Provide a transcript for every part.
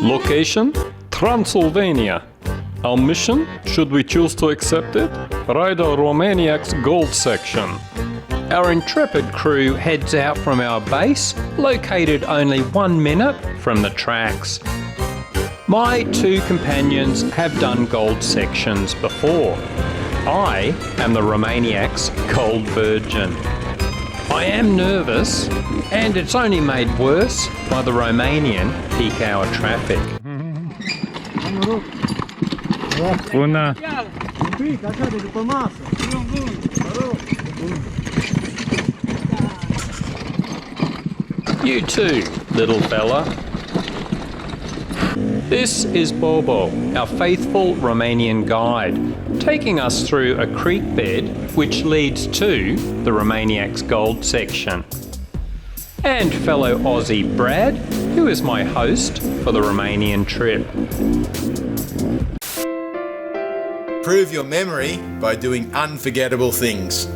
Location: Transylvania. Our mission, should we choose to accept it, ride our ROMANIACS Gold section. Our intrepid crew heads out from our base, located only 1 minute from the tracks. My 2 companions have done gold sections before. I am the ROMANIACS Gold Virgin. I am nervous, and it's only made worse by the Romanian peak hour traffic. Bună! You too, little fella. This is Bobo, our faithful Romanian guide, taking us through a creek bed which leads to the ROMANIACS Gold section. And fellow Aussie Brad, who is my host for the Romanian trip. Prove your memory by doing unforgettable things.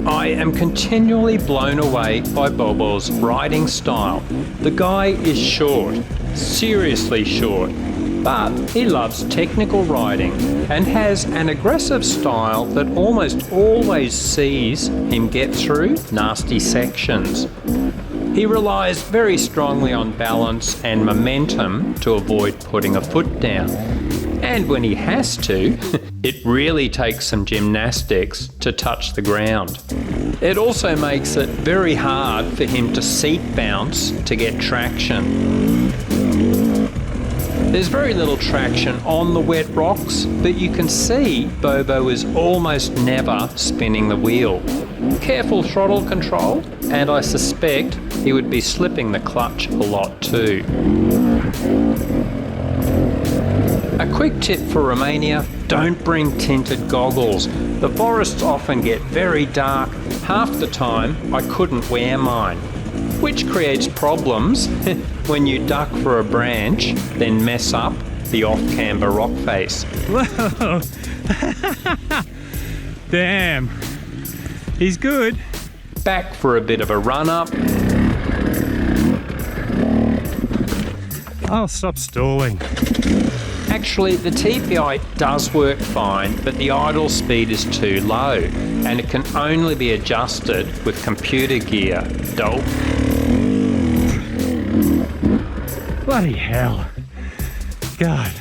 I am continually blown away by Bobo's riding style. The guy is short, seriously short, but he loves technical riding and has an aggressive style that almost always sees him get through nasty sections. He relies very strongly on balance and momentum to avoid putting a foot down. And when he has to, it really takes some gymnastics to touch the ground. It also makes it very hard for him to seat bounce to get traction. There's very little traction on the wet rocks, but you can see Bobo is almost never spinning the wheel. Careful throttle control, and I suspect he would be slipping the clutch a lot too. A quick tip for Romania: don't bring tinted goggles. The forests often get very dark. Half the time I couldn't wear mine, which creates problems when you duck for a branch, then mess up the off-camber rock face. Whoa! Damn, he's good. Back for a bit of a run-up. I'll stop stalling. Actually, the TPI does work fine, but the idle speed is too low, and it can only be adjusted with computer gear. Dope. Bloody hell. God.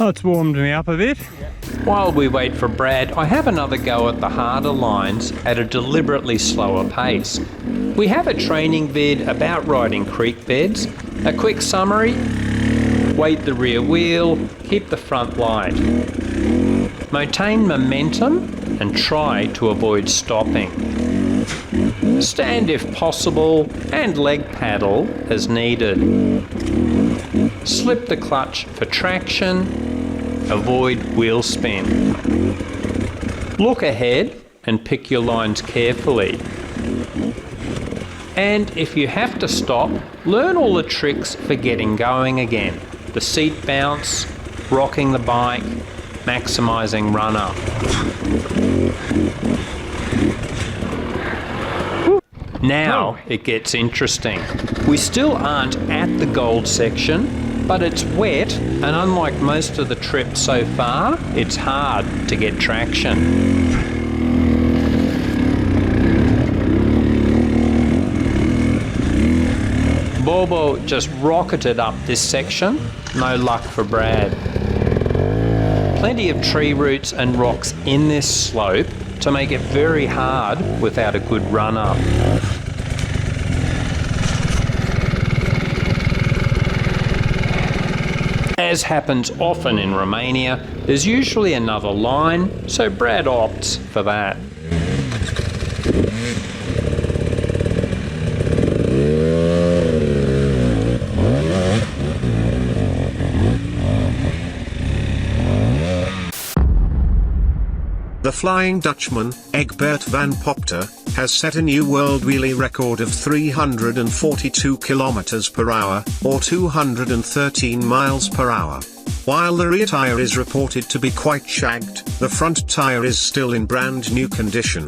Oh, it's warmed me up a bit. While we wait for Brad, I have another go at the harder lines at a deliberately slower pace. We have a training vid about riding creek beds. A quick summary: weight the rear wheel, keep the front light. Maintain momentum and try to avoid stopping. Stand if possible and leg paddle as needed. Slip the clutch for traction. Avoid wheel spin. Look ahead and pick your lines carefully. And if you have to stop, learn all the tricks for getting going again. The seat bounce, rocking the bike, maximising run-up. Now it gets interesting. We still aren't at the gold section, but it's wet, and unlike most of the trip so far, it's hard to get traction. Bobo just rocketed up this section, no luck for Brad. Plenty of tree roots and rocks in this slope to make it very hard without a good run-up. As happens often in Romania, there's usually another line, so Brad opts for that. The Flying Dutchman, Egbert van Popter, has set a new world wheelie record of 342 km per hour, or 213 miles per hour. While the rear tire is reported to be quite shagged, the front tire is still in brand new condition.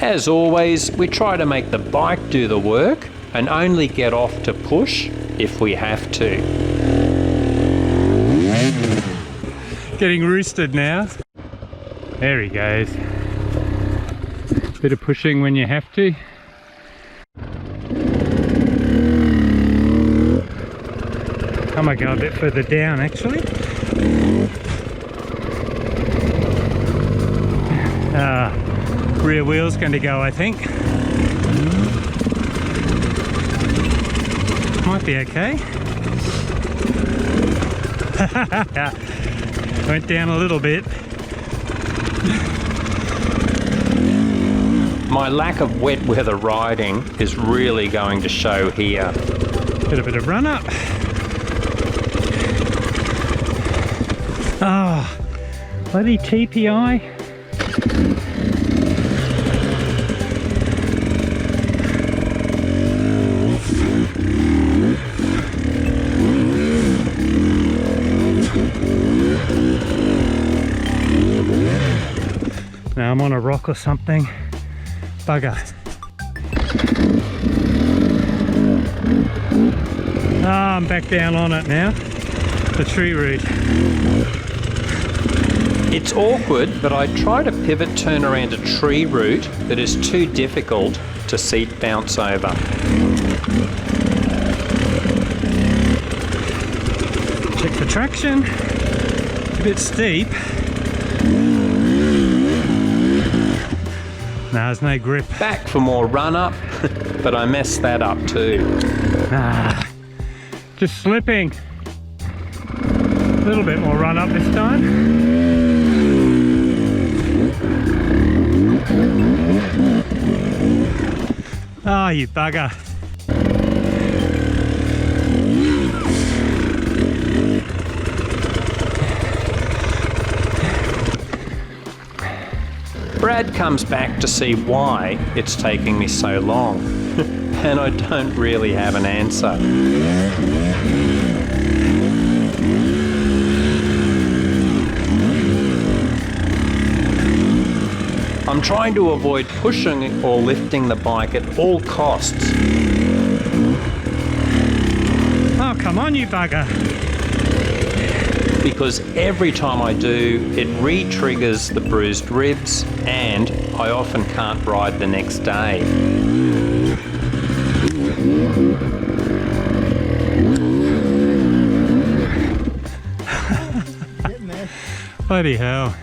As always, we try to make the bike do the work and only get off to push if we have to. Getting roosted now. There he goes. Bit of pushing when you have to. I might go a bit further down actually. Rear wheel's going to go, I think. Might be okay. Went down a little bit. My lack of wet weather riding is really going to show here. Get a bit of run up. Ah, oh, bloody TPI. Now I'm on a rock or something. Bugger. Ah, I'm back down on it now. The tree root. It's awkward, but I try to pivot turn around a tree root that is too difficult to seat bounce over. Check the traction. It's a bit steep. No, there's no grip. Back for more run up, but I messed that up too. Ah, just slipping. A little bit more run up this time. Ah, you bugger. Brad comes back to see why it's taking me so long, and I don't really have an answer. I'm trying to avoid pushing or lifting the bike at all costs. Oh, come on, you bugger. Because every time I do, it re-triggers the bruised ribs and I often can't ride the next day. Bloody hell.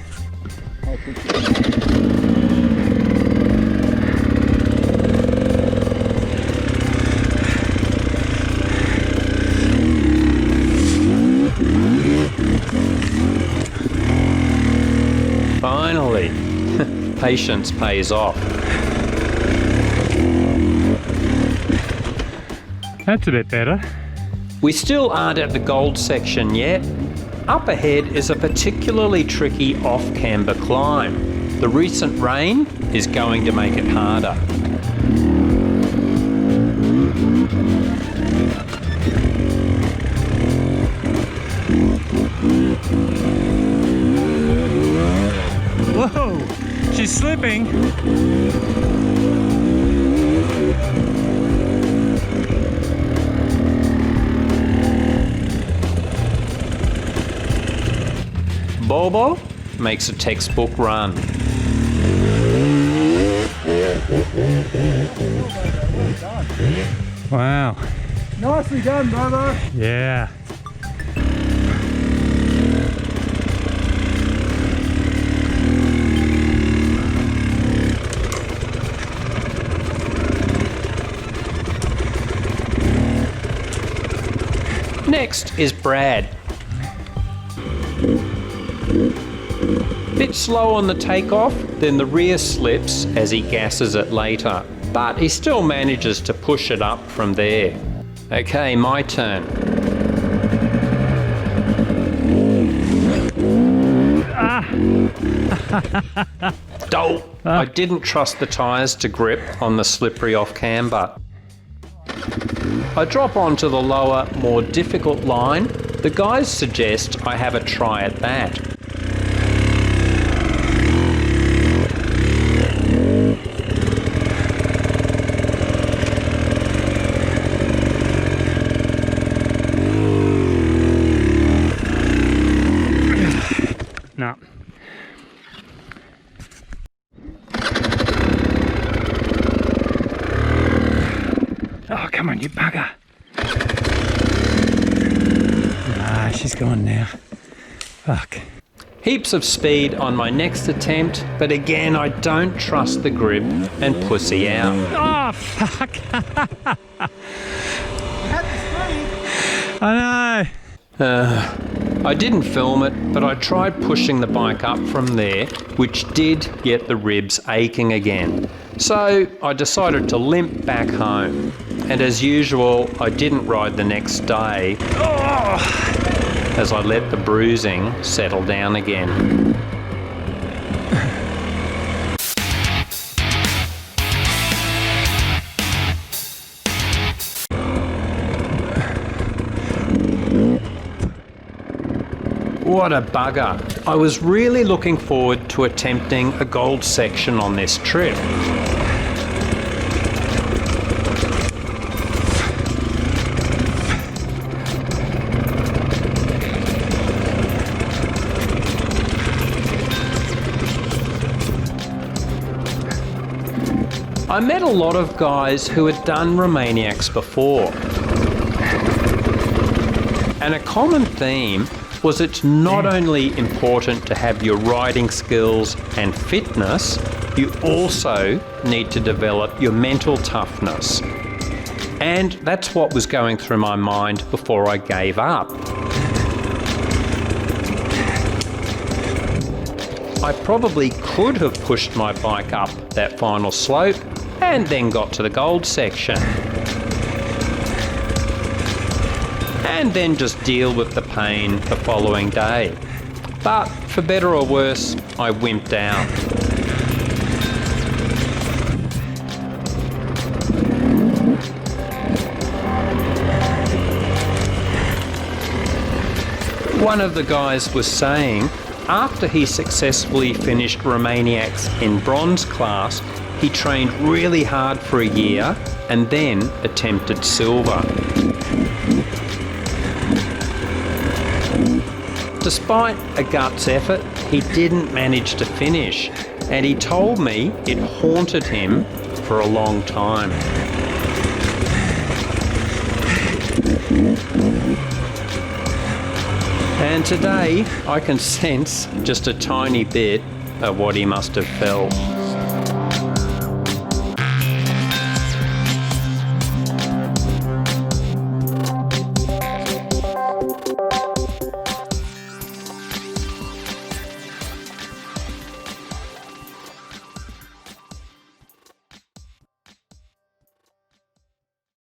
Finally, patience pays off. That's a bit better. We still aren't at the gold section yet. Up ahead is a particularly tricky off-camber climb. The recent rain is going to make it harder. Whoa, she's slipping. Bobo makes a textbook run. Wow. Nicely done, brother. Yeah. Next is Brad. Bit slow on the takeoff, then the rear slips as he gasses it later, but he still manages to push it up from there. Okay, my turn. Dope! I didn't trust the tyres to grip on the slippery off camber. I drop onto the lower, more difficult line. The guys suggest I have a try at that. No. Oh, come on, you bugger. Ah, she's gone now. Fuck. Heaps of speed on my next attempt, but again I don't trust the grip and pussy out. Oh, fuck. I know. I didn't film it, but I tried pushing the bike up from there, which did get the ribs aching again. So I decided to limp back home. And as usual, I didn't ride the next day, as I let the bruising settle down again. What a bugger. I was really looking forward to attempting a gold section on this trip. I met a lot of guys who had done ROMANIACS before. And a common theme was it's not only important to have your riding skills and fitness, you also need to develop your mental toughness. And that's what was going through my mind before I gave up. I probably could have pushed my bike up that final slope and then got to the gold section. And then just deal with the pain the following day. But for better or worse, I wimped out. One of the guys was saying, after he successfully finished ROMANIACS in bronze class, he trained really hard for a year and then attempted silver. Despite a guts effort, he didn't manage to finish, and he told me it haunted him for a long time. And today, I can sense just a tiny bit of what he must have felt.